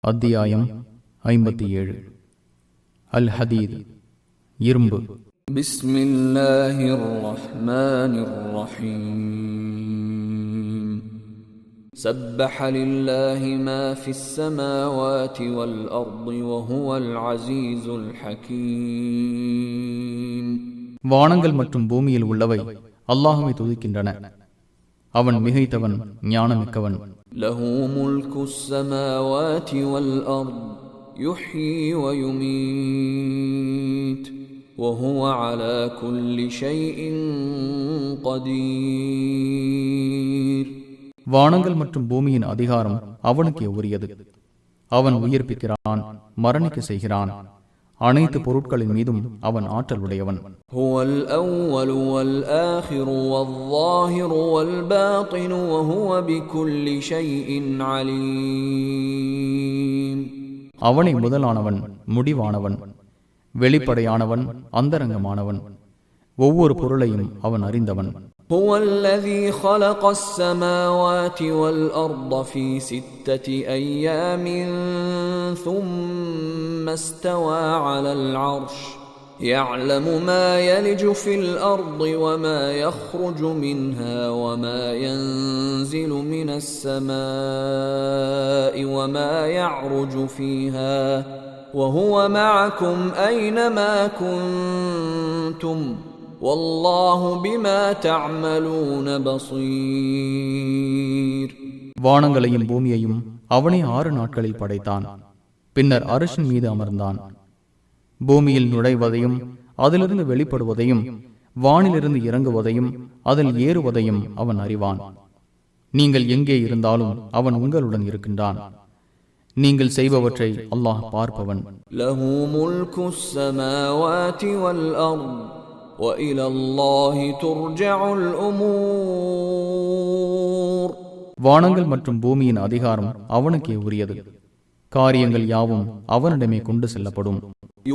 அத்தியாயம் 57. அல் ஹதீத், இரும்பு. பிஸ்மில்லாஹிர் ரஹ்மானிர் ரஹீம். சப்பஹ லில்லாஹி மா ஃபிஸ் ஸமாவாதி வல் அர்தி வஹுவல் அஸீஸுல் ஹகீம். வானங்கள் மற்றும் பூமியில் உள்ளவை அல்லாஹ்வை துதிக்கின்றன. அவன் மிகைத்தவன், ஞானமிக்கவன். லஹு முல்குஸ் ஸமாவாதி வல் அர்த் யுஹ்யி வ யுமீத் வஹுவ அலா குல்லி ஷைஇன் கதீர். வானங்கள் மற்றும் பூமியின் அதிகாரம் அவனுக்கே உரியது. அவன் உயிர்ப்பிக்கிறான், மரணிக்க செய்கிறான். அனைத்து பொருட்களின் மீதும் அவன் ஆற்றல் உடையவன். ஹுவல் அவ்வலு வல் ஆஹிரு வல் ஸாஹிரு வல் பாத்தினு வஹுவ பிகுல்லி ஷைஇன் அலீம். அவனே முதலானவன், முடிவானவன், வெளிப்படையானவன், அந்தரங்கமானவன். ஒவ்வொரு பொருளையும் அவன் அறிந்தவன். هو الذي خلق السماوات والأرض في 6 أيام ثم استوى على العرش يعلم ما يلج في الأرض وما يخرج منها وما ينزل من السماء وما يعرج فيها وهو معكم أينما كنتم வல்லாஹு பிமா தஅமலூன பஸீர். வானங்களையும் பூமியையும் அவனே 6 நாட்களில் படைத்தான். பின்னர் அர்ஷின் மீது அமர்ந்தான். பூமியில் நுழைவதையும் அதிலிருந்து வெளிப்படுவதையும் வானிலிருந்து இறங்குவதையும் அதில் ஏறுவதையும் அவன் அறிவான். நீங்கள் எங்கே இருந்தாலும் அவன் உங்களுடன் இருக்கின்றான். நீங்கள் செய்பவற்றை அல்லாஹ் பார்ப்பவன். லஹு முல்குஸ் ஸமாவாதி வல் அர்த் وَإِلَى اللَّهِ تُرْجَعُ الْأُمُورُ. வானங்கள் மற்றும் பூமியின் அதிகாரம் அவனுக்கே உரியது. காரியங்கள் யாவும் அவனிடமே கொண்டு செல்லப்படும்.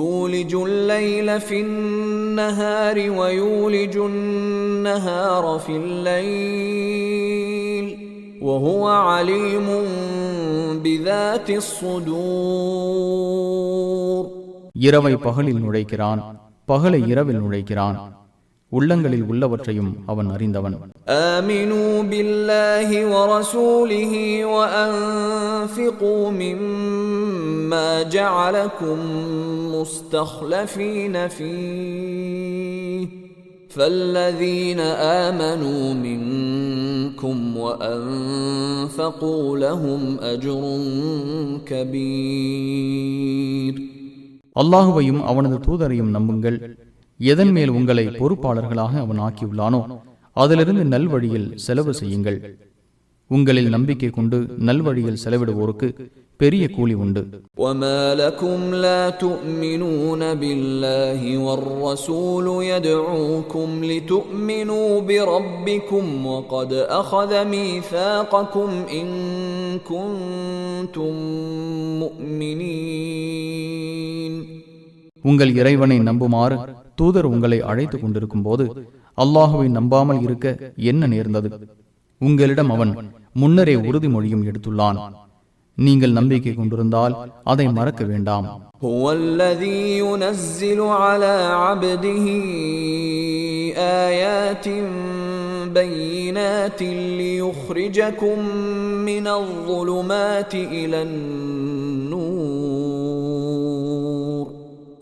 يُولِجُ اللَّيْلَ فِي النَّهَارِ وَيُولِجُ النَّهَارَ فِي اللَّيْلِ وَهُوَ عَلِيمٌ بِذَاتِ الصُّدُورِ. இரவை பகலில் நுழைக்கிறான், பகலை இரவில் நுழைக்கிறான். உள்ளங்களில் உள்ளவற்றையும் அவன் அறிந்தவன். ஆமினூ பில்லாஹி வ ரசூலிஹி வ அன்ஃபிகூ மிம்மா ஜஅலகும் முஸ்தக்லஃபீன ஃபீஹி فالذين آمنوا منكم وأنفقوا لهم أجر كبير. அல்லாஹுவையும் அவனது தூதரையும் நம்புங்கள். எதன் மேல் உங்களை பொறுப்பாளர்களாக அவன் ஆக்கியுள்ளானோ அதிலிருந்து நல்வழியில் செலவு செய்யுங்கள். உங்களில் நம்பிக்கை கொண்டு நல்வழியில் செலவிடுவோருக்கு பெரிய கூலி உண்டு. وَمَا لَكُمْ لَا تُؤْمِنُونَ بِاللَّهِ وَالرَّسُولُ يَدْعُوكُمْ لِتُؤْمِنُوا بِرَبِّكُمْ وَقَدْ أَخَذَ مِيثَاقَكُمْ إِن كُنتُم مُؤْمِنِينَ. உங்கள் இறைவனை நம்புமாறு தூதர் உங்களை அழைத்துக் கொண்டிருக்கும் போது அல்லாஹுவை நம்பாமல் இருக்க என்ன நேர்ந்தது? உங்களிடம் அவன் முன்னரே உறுதிமொழியும் எடுத்துள்ளான். நீங்கள் நம்பிக்கை கொண்டிருந்தால் அதை மறக்க வேண்டாம். هو الذي ينزل على عبده آيات بينات ليخرجكم من الظلمات إلى النور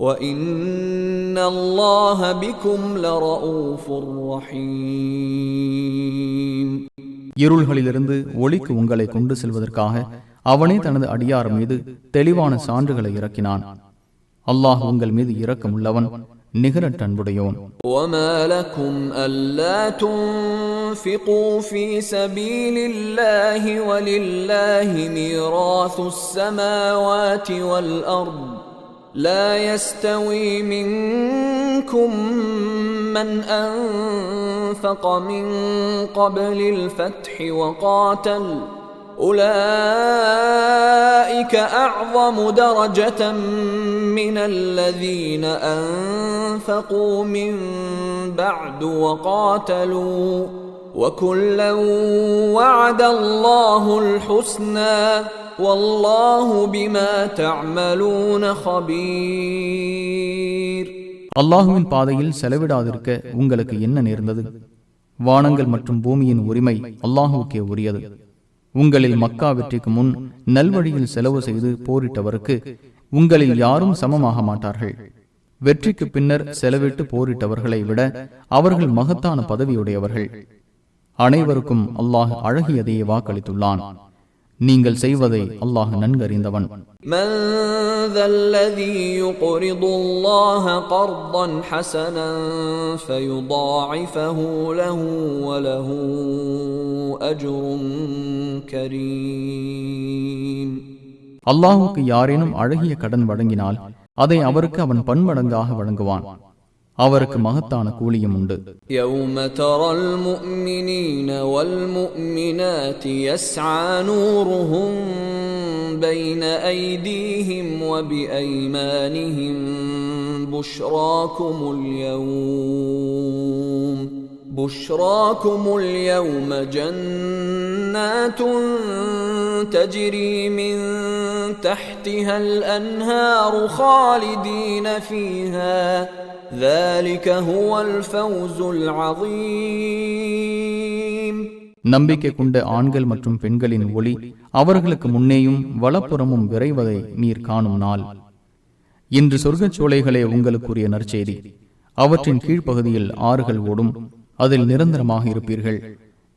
وإن الله بكم لرؤوف رحيم. இருள்களிலிருந்து ஒளிக்கு உங்களை கொண்டு செல்வதற்காக அவனே தனது அடியார் மீது தெளிவான சான்றுகளை இறக்கினான். அல்லாஹ் உங்கள் மீது இரக்கம் உள்ளவன், நிகரற்ற அன்புடையோன். وَمَا لَكُمْ أَلَّا تُنْفِقُوا فِي سَبِيلِ اللَّهِ وَلِلَّهِ مِيرَاثُ السَّمَاوَاتِ وَالْأَرْضِ لَا يَسْتَوِي مِنكُم مَّنْ أَنفَقَ مِن قَبْلِ الْفَتْحِ وَقَاتَلَ أُولَئِكَ أَعْظَمُ دَرَجَةً مِّنَ الَّذِينَ أَنفَقُوا مِن بَعْدُ وَقَاتَلُوا وَكُلًّا وَعَدَ اللَّهُ الْحُسْنَى والله بما تعملون خبير. அல்லாஹுவின் பாதையில் செலவிடாதிருக்க உங்களுக்கு என்ன நேர்ந்தது? வானங்கள் மற்றும் பூமியின் உரிமை அல்லாஹுக்கே உரியது. உங்களில் மக்கா வெற்றிக்கு முன் நல்வழியில் செலவு செய்து போரிட்டவருக்கு உங்களில் யாரும் சமமாக மாட்டார்கள். வெற்றிக்கு பின்னர் செலவிட்டு போரிட்டவர்களை விட அவர்கள் மகத்தான பதவியுடையவர்கள். அனைவருக்கும் அல்லாஹ் அழகியதையே வாக்களித்துள்ளான். நீங்கள் செய்வதை அல்லாஹ் நன்கறிந்தவன். மன் தல்லதீ யுக்ரிது அல்லாஹ கர்தன் ஹஸனன் ஃபயுதாஇஃபஹு லஹு வலஹு அஜ்ருன் கரீம். அல்லாஹுக்கு யாரேனும் அழகிய கடன் வழங்கினால் அதை அவருக்கு அவன் பன்மடங்காக வழங்குவான். அவருக்கு மகத்தான கூலியும் உண்டு. யௌம தரல் முஃமினீன வல் முஃமினாத்தி யஸ்ஆ நூருஹும் பைன ஐதீஹிம் வ பிஐமானிஹிம் புஷ்ராக்குமுல் யௌம ஜன்னாத்துன் تجري من تحتها الأنهار خالدين فيها ذلك هو الفوز العظيم. நம்பிக்கை கொண்ட ஆண்கள் மற்றும் பெண்களின் ஒளி அவர்களுக்கு முன்னேயும் வலப்புறமும் விரைவதை நீர் காணும் நாள். இன்று சொர்க்கச் சோலைகளே உங்களுக்குரிய நற்செய்தி. அவற்றின் கீழ்ப்பகுதியில் ஆறுகள் ஓடும். அதில் நிரந்தரமாக இருப்பீர்கள்.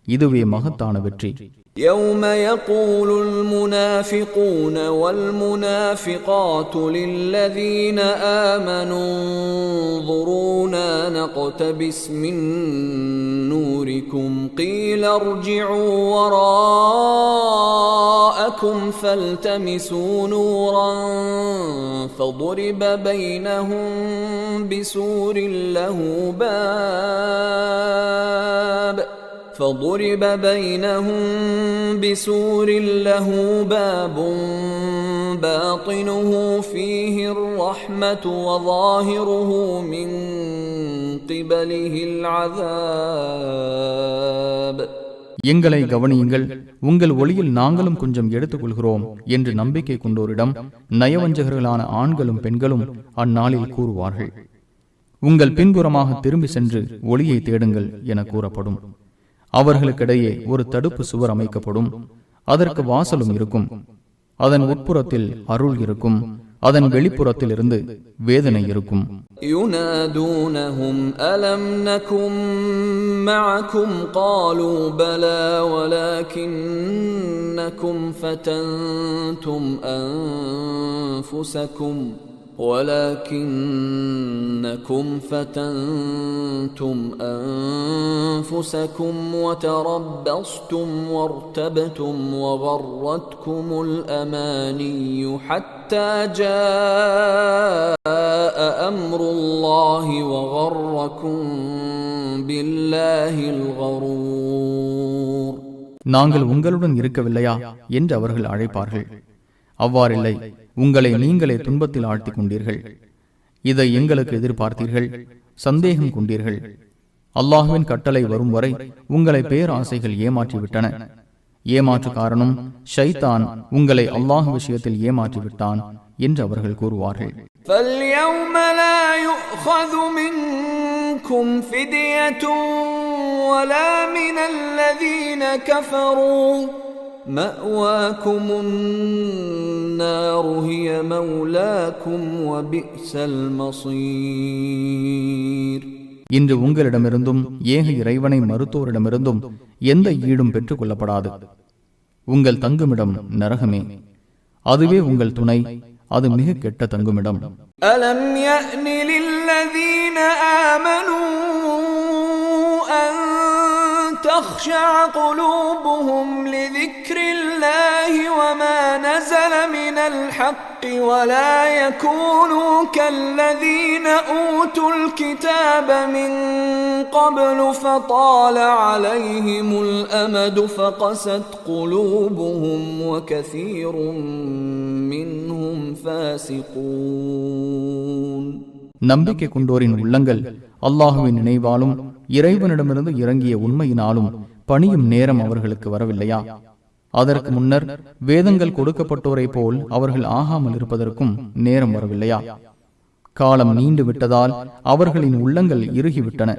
இதுவே மகத்தான வெற்றி. يوم يقول المنافقون والمنافقات للذين آمنوا انظرونا نقتبس من نوركم قيل ارجعوا وراءكم فالتمسوا نورا فضرب بينهم بسور له باب باطنه فيه الرحمة وظاهره من قبله العذاب. எங்களை கவனியுங்கள், உங்கள் ஒளியில் நாங்களும் கொஞ்சம் எடுத்துக்கொள்கிறோம் என்று நம்பிக்கை கொண்டோரிடம் நயவஞ்சகர்களான ஆண்களும் பெண்களும் அந்நாளில் கூறுவார்கள். உங்கள் பின்புறமாக திரும்பி சென்று ஒளியை தேடுங்கள் என கூறப்படும். அவர்களுக்கிடையே ஒரு தடுப்பு சுவர் அமைக்கப்படும். அதற்கு வாசலும் இருக்கும். அதன் உட்புறத்தில் அருள் இருக்கும். அதன் வெளிப்புறத்தில் இருந்து வேதனை இருக்கும். யுனாதூனஹும் அலம் நகும் மஅகும் காலூ பலா வலக்கின்னகும் ஃபதன்தும் அன்ஃபுஸகும் ولكنكم فتنتم أنفسكم وتربصتم وارتبتم وغرتكم الأماني حتى جاء أمر الله وغركم بالله الغرور. நாங்கள் உங்களுடன் இருக்கவில்லையா என்று அவர்கள் அழைப்பார்கள். அவ்வாறில்லை, உங்களை நீங்களே துன்பத்தில் ஆழ்த்திக் கொண்டீர்கள். இதை எங்களுக்கு எதிர்பார்த்தீர்கள், சந்தேகம் கொண்டீர்கள். அல்லாஹுவின் கட்டளை வரும் வரை உங்களை பேராசைகள் ஏமாற்றிவிட்டன. ஏமாற்று காரணம் ஷைத்தான் உங்களை அல்லாஹ் விஷயத்தில் ஏமாற்றிவிட்டான் என்று அவர்கள் கூறுவார்கள். فَالْيَوْمَ لَا يُؤْخَذُ مِنْكُمْ فِدْيَةٌ وَلَا مِنَ الَّذِينَ كَفَرُوا مَأْوَاكُمُ النَّارُ هِيَ مَوْلَاكُمْ وَبِئْسَ الْمَصِيرُ. இன்று உங்களிடமிருந்தும் ஏக இறைவனை மறுத்தோரிடமிருந்தும் எந்த ஈடும் பெற்றுக் கொள்ளப்படாது. உங்கள் தங்குமிடம் நரகமே. அதுவே உங்கள் துணை. அது மிக கெட்ட தங்குமிடம். அலம் யஅனி லில்லதீன ஆமனூ அன் தக்ஷஅ குலூபுஹும் லிذிக்ரில்லாஹி வமா நஸல மினல் ஹக்கி வலா யகூனூ கல்லதீன ஊதுல் கிதாப மின் قبل فطال عليهم الأمد فقست قلوبهم وكثير منهم فاسقون. நம்பிக்கை கொண்டோரின் உள்ளங்கள் அல்லாஹுவின் நினைவாலும் இறைவனிடமிருந்து இறங்கிய உண்மையினாலும் பணியும் நேரம் அவர்களுக்கு வரவில்லையா? அதற்கு முன்னர் வேதங்கள் கொடுக்கப்பட்டோரை போல் அவர்கள் ஆகாமல் இருப்பதற்கும் நேரம் வரவில்லையா? காலம் நீண்டு விட்டதால் அவர்களின் உள்ளங்கள் இறுகிவிட்டன.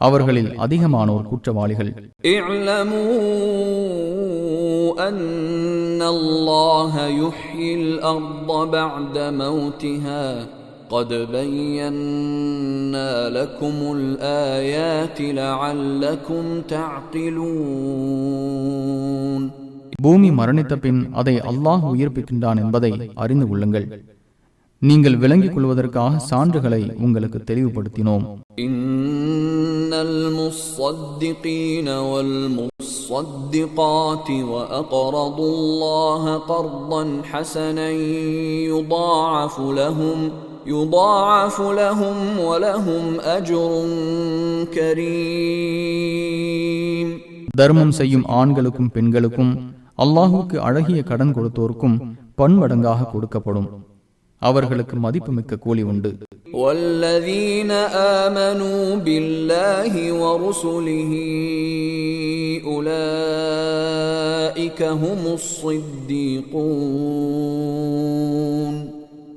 அவர்களில் அதிகமானோர் குற்றவாளிகள். قد بينا لكم الآيات لعلكم تعقلون. பூமி மரணித்த பின் அதை அல்லாஹ் உயிர்ப்பிக்கின்றான் என்பதை அறிந்து கொள்ளுங்கள். நீங்கள் விளங்கிக் கொள்வதற்காக சான்றுகளை உங்களுக்கு தெளிவுபடுத்தினோம். இன்னல் முஸ்ஸத்திகீன வல் முஸ்ஸத்திகாத்தி வ அக்ரதுல்லாஹ கர்தன் ஹஸனன் யுதாஅஃபு லஹும் வ லஹும் அஜ்ருன் கரீம். தர்மம் செய்யும் ஆண்களுக்கும் பெண்களுக்கும் அல்லாஹுக்கு அழகிய கடன் கொடுத்தோருக்கும் பன்மடங்காக கொடுக்கப்படும். அவர்களுக்கு மதிப்புமிக்க கூலி உண்டு. வல்லதீன ஆமனூ பில்லாஹி வ ருசுலிஹி உலாயிக ஹுமுஸ் ஸித்தீகூன்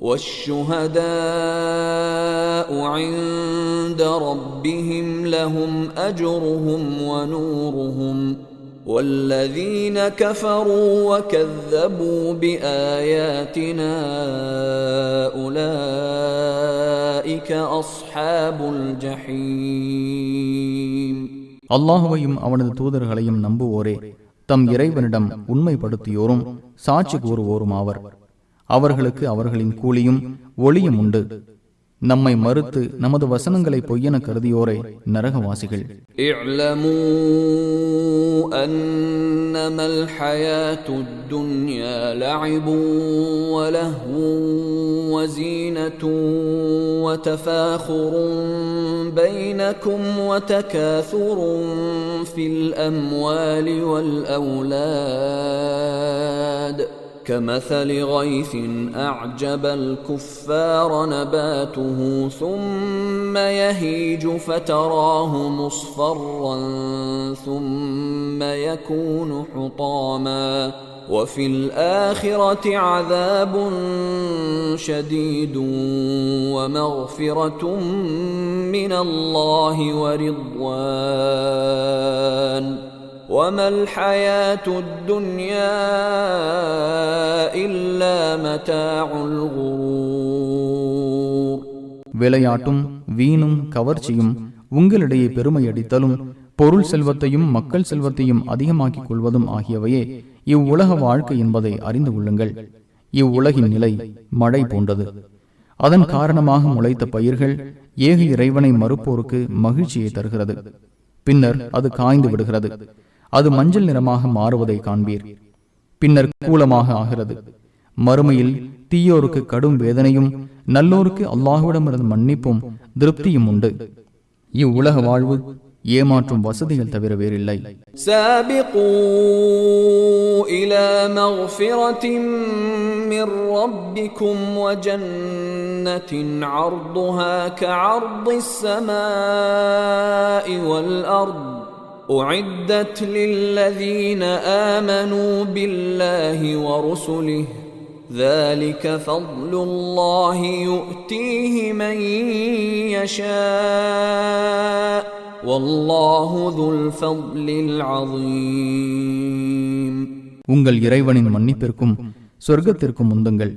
والشهداء عند ربهم لهم أجرهم ونورهم والذين كفروا وكذبوا بآياتنا أولئك أصحاب الجحيم. அல்லாஹுவையும் அவனது தூதர்களையும் நம்புவோரே தம் இறைவனிடம் உண்மைப்படுத்தியோரும் சாட்சி கூறுவோரும் ஆவர். அவர்களுக்கு அவர்களின் கூலியும் ஒளியும் உண்டு. நம்மை மறுத்து நமது வசனங்களை பொய்யென கருதியோரை நரகவாசிகள். இஅலமூ அன்னமல் ஹயாத்துத் துன்யா லஅபுன் வ லஹ்வுன் வ ஸீனத்துன் வ தஃபாகுருன் பைனக்கும் வ தகாசுருன் ஃபில் அம்வாலி வல் அவ்லாத் كمثل غيث أعجب الكفار نباته ثم يهيج فتراه مصفرا ثم يكون حطاما وفي الآخرة عذاب شديد ومغفرة من الله ورضوان وما الحياة الدنيا إلا متاع الغرور. விளையாட்டும் வீணும் கவர்ச்சியும் உங்களிடையே பெருமை அடித்தலும் பொருள் செல்வத்தையும் மக்கள் செல்வத்தையும் அதிகமாக்கிக் கொள்வதும் ஆகியவையே இவ்வுலக வாழ்க்கை என்பதை அறிந்து கொள்ளுங்கள். இவ்வுலகின் நிலை மழை போன்றது. அதன் காரணமாக முளைத்த பயிர்கள் ஏக இறைவனை மறுப்போருக்கு மகிழ்ச்சியை தருகிறது. பின்னர் அது காய்ந்து விடுகிறது. அது மஞ்சள் நிறமாக மாறுவதை காண்பீர். பின்னர் கூலமாக ஆகிறது. மறுமையில் தீயோருக்கு கடும் வேதனையும் நல்லோருக்கு அல்லாஹ்விடமிருந்து மன்னிப்பும் திருப்தியும் உண்டு. இவ்வுலக வாழ்வு ஏமாற்றும் வசதிகள் தவிர வேறில்லை. சாபிகூ இலா மக்ஃபிரத்தின் மிர் ரப்பிக்கும் வ ஜன்னத்தின் அர்துஹா கஅர்திஸ் ஸமாஇ வல் அர்த் أعدت للذين آمنوا بالله ورسله ذلك فضل الله يؤتيه من يشاء والله ذو الفضل العظيم. உங்கள் இறைவனின் மன்னிப்பிற்கும் சொர்க்கத்திற்கும் முந்துங்கள்.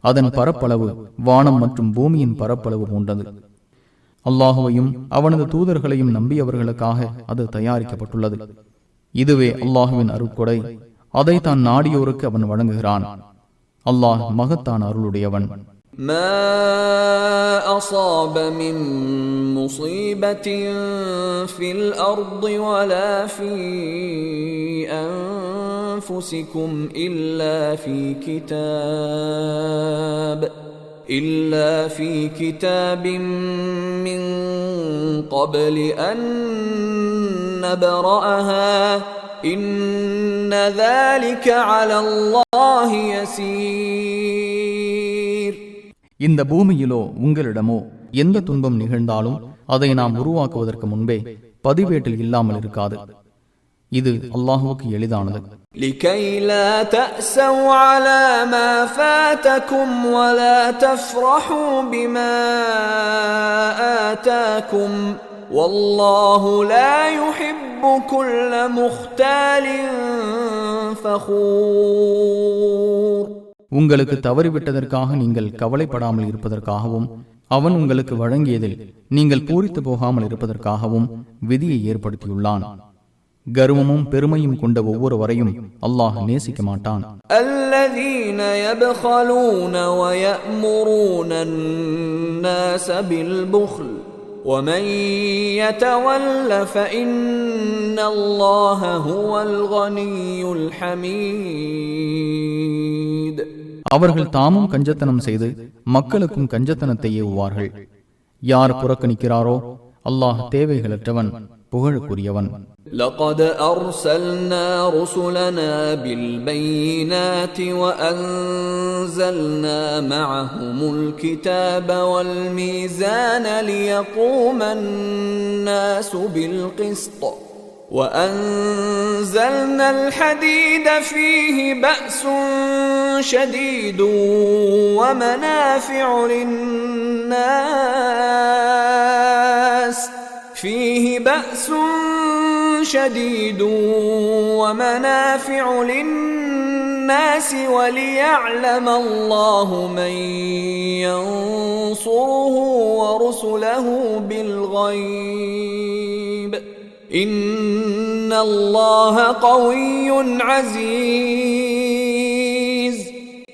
அதன் பரப்பளவு வானம் மற்றும் பூமியின் பரப்பளவு போன்றது. அல்லாஹுவையும் அவனது தூதர்களையும் நம்பியவர்களுக்காக அது தயாரிக்கப்பட்டுள்ளது. இதுவே அல்லாஹுவின் அருட்கொடை. அதை தான் நாடியோருக்கு அவன் வழங்குகிறான். அல்லாஹ் மகத்தான் அருளுடையவன். ما أصاب من مصيبة في الأرض ولا في أنفسكم إلا في كتاب من قبل أن نبرأها إن ذلك على الله يسير. இந்த பூமியிலோ உங்களிடமோ எந்த துன்பம் நிகழ்ந்தாலும் அதை நாம் உருவாக்குவதற்கு முன்பே பதிவேட்டில் இல்லாமல் இருக்காது. இது அல்லாஹுவுக்கு எளிதானது. لكي لا تأسوا على ما فاتكم ولا تفرحوا بما آتاكم والله لا يحب كل مختال فخور. உங்களுக்கு தவறிவிட்டதற்காக நீங்கள் கவலைப்படாமல் இருப்பதற்காகவும் அவன் உங்களுக்கு வழங்கியதில் நீங்கள் பூரித்து போகாமல் இருப்பதற்காகவும் விதியை ஏற்படுத்தியுள்ளான். கர்வமும் பெருமையும் கொண்ட ஒவ்வொருவரையும் அல்லாஹ் நேசிக்க மாட்டான். الذين يبخلون ويأمرون الناس بالبخل ومن يتول فإن الله هو الغني الحميد. அவர்கள் தாமும் கஞ்சத்தனம் செய்து மக்களுக்கும் கஞ்சத்தனத்தை ஏவுவார்கள். யார் புறக்கணிக்கிறாரோ அல்லாஹ் தேவைகளற்றவன், புகழுக்குரியவன். لقد أرسلنا رسلنا بالبينات وأنزلنا معهم الكتاب والميزان ليقوم الناس بالقسط وأنزلنا الحديد فيه بأس شديد ومنافع للناس وليعلم الله من ينصره ورسله بالغيب إن الله قوي عزيز.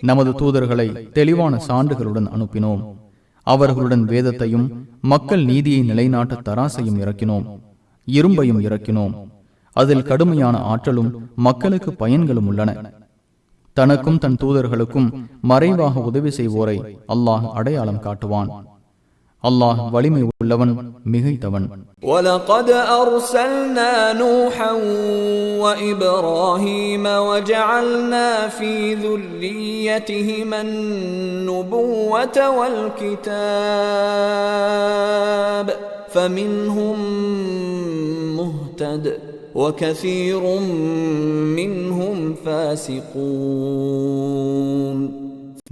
நமது தூதர்களை தெளிவான சான்றுகளுடன் அனுப்பினோம். அவர்களுடன் வேதத்தையும் மக்கள் நீதியை நிலைநாட்ட தராசையும் இறக்கினோம். இரும்பையும் இறக்கினோம். அதில் கடுமையான ஆற்றலும் மக்களுக்கு பயன்களும் உள்ளன. தனக்கும் தன் தூதர்களுக்கும் மறைவாக உதவி செய்வோரை அல்லாஹ் அடையாளம் காட்டுவான். அல்லாஹ் வலிமை உள்ளவன், மிகைத்தவன். وَلَقَدْ أَرْسَلْنَا نُوحًا وَإِبْرَاهِيمَ وَجَعَلْنَا فِي ذُرِّيَّتِهِمَا النُّبُوَّةَ وَالْكِتَابَ فَمِنْهُمْ مُهْتَدٍ وَكَثِيرٌ مِنْهُمْ فَاسِقُونَ.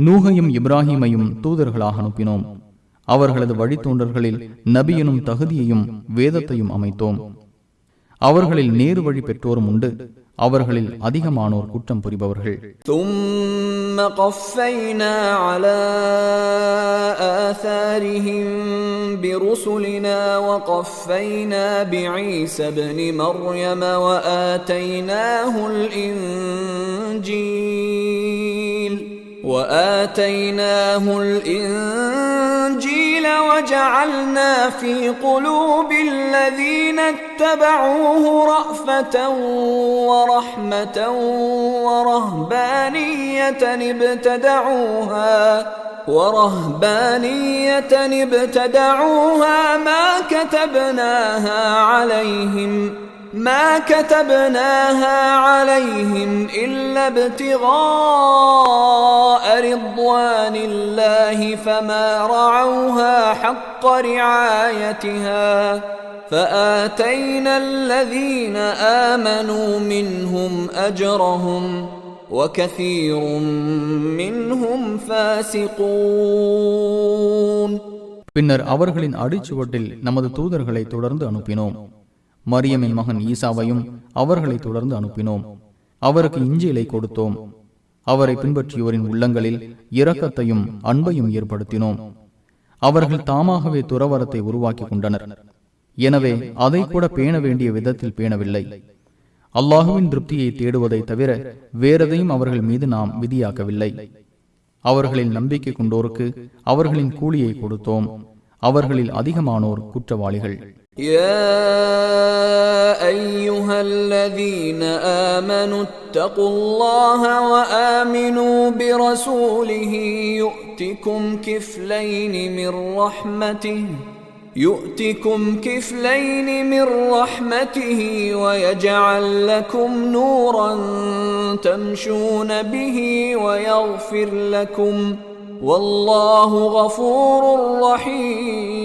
நூகையும் இப்ராஹீமையும் தூதர்களாக அனுப்பினோம். அவர்களது வழித்தோன்றர்களில் நபியனும் தகுதியையும் வேதத்தையும் அமைத்தோம். அவர்களில் நேரு வழி பெற்றோரும் உண்டு. அவர்களில் அதிகமானோர் குற்றம் புரிபவர்கள். ثُمَّ قَفَّيْنَا عَلَى آثَارِهِمْ بِرُسُلِنَا وَقَفَّيْنَا بِعِيسَى ابْنِ مَرْيَمَ وَآتَيْنَاهُ الإنجيل وجعلنا في قلوب الذين اتبعوه رأفة ورحمة ورهبانية ابتدعوها ما كتبناها عليهم إلا ابتغاء رضوان الله فما رعوها حق رعايتها فآتينا الذين آمنوا منهم أجرهم وكثير منهم فاسقون. பின்னர் அவர்களின் அடிச்சுவட்டில் நமது தூதர்களை தொடர்ந்து அனுப்பினோம். மரியமின் மகன் ஈசாவையும் அவர்களை தொடர்ந்து அனுப்பினோம். அவருக்கு இஞ்சிலை கொடுத்தோம். அவரை பின்பற்றியோரின் உள்ளங்களில் இரக்கத்தையும் அன்பையும் ஏற்படுத்தினோம். அவர்கள் தாமாகவே துறவரத்தை உருவாக்கி கொண்டனர். எனவே அதை கூட பேண வேண்டிய விதத்தில் பேணவில்லை. அல்லாஹுவின் திருப்தியை தேடுவதை தவிர வேறெதையும் அவர்கள் மீது நாம் விதியாக்கவில்லை. அவர்களின் நம்பிக்கை கொண்டோருக்கு அவர்களின் கூலியை கொடுத்தோம். அவர்களில் அதிகமானோர் குற்றவாளிகள். يا أيها الذين آمنوا اتقوا الله وآمنوا برسوله يؤتكم كفلين من رحمته ويجعل لكم نورا تمشون به ويغفر لكم والله غفور رحيم.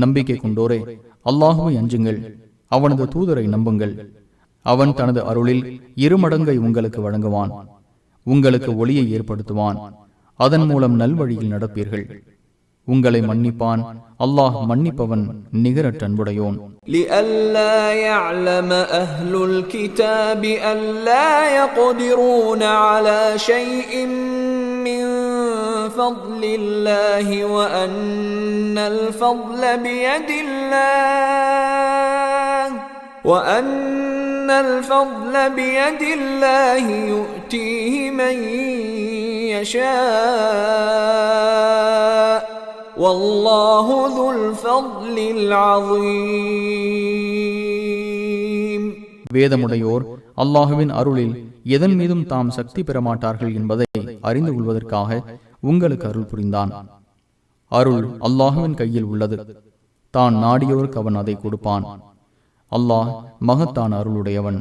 நம்பிக்கை கொண்டோரே, அல்லாஹுவை அஞ்சுங்கள். அவனது தூதரை நம்புங்கள். அவன் தனது அருளில் 2 மடங்கை உங்களுக்கு வழங்குவான். உங்களுக்கு ஒளியை ஏற்படுத்துவான். அதன் மூலம் நல்வழியில் நடப்பீர்கள். உங்களை மன்னிப்பான். அல்லாஹ் மன்னிப்பவன், நிகரற்ற அன்புடையோன். لئلا يعلم أهل الكتاب ألا يقدرون على شيء من فضل الله وأن الفضل بيد الله يؤتيه من يشاء والله ذو الفضل العظيم. வேதமுடையோர் அல்லாஹுவின் அருளில் எதன் மீதும் தாம் சக்தி பெறமாட்டார்கள் என்பதை அறிந்து கொள்வதற்காக உங்களுக்கு அருள் புரிந்தான். அருள் அல்லாஹுவின் கையில் உள்ளது. தான் நாடியோருக்கு அவன் அதை கொடுப்பான். அல்லாஹ் மகத்தான அருளுடையவன்.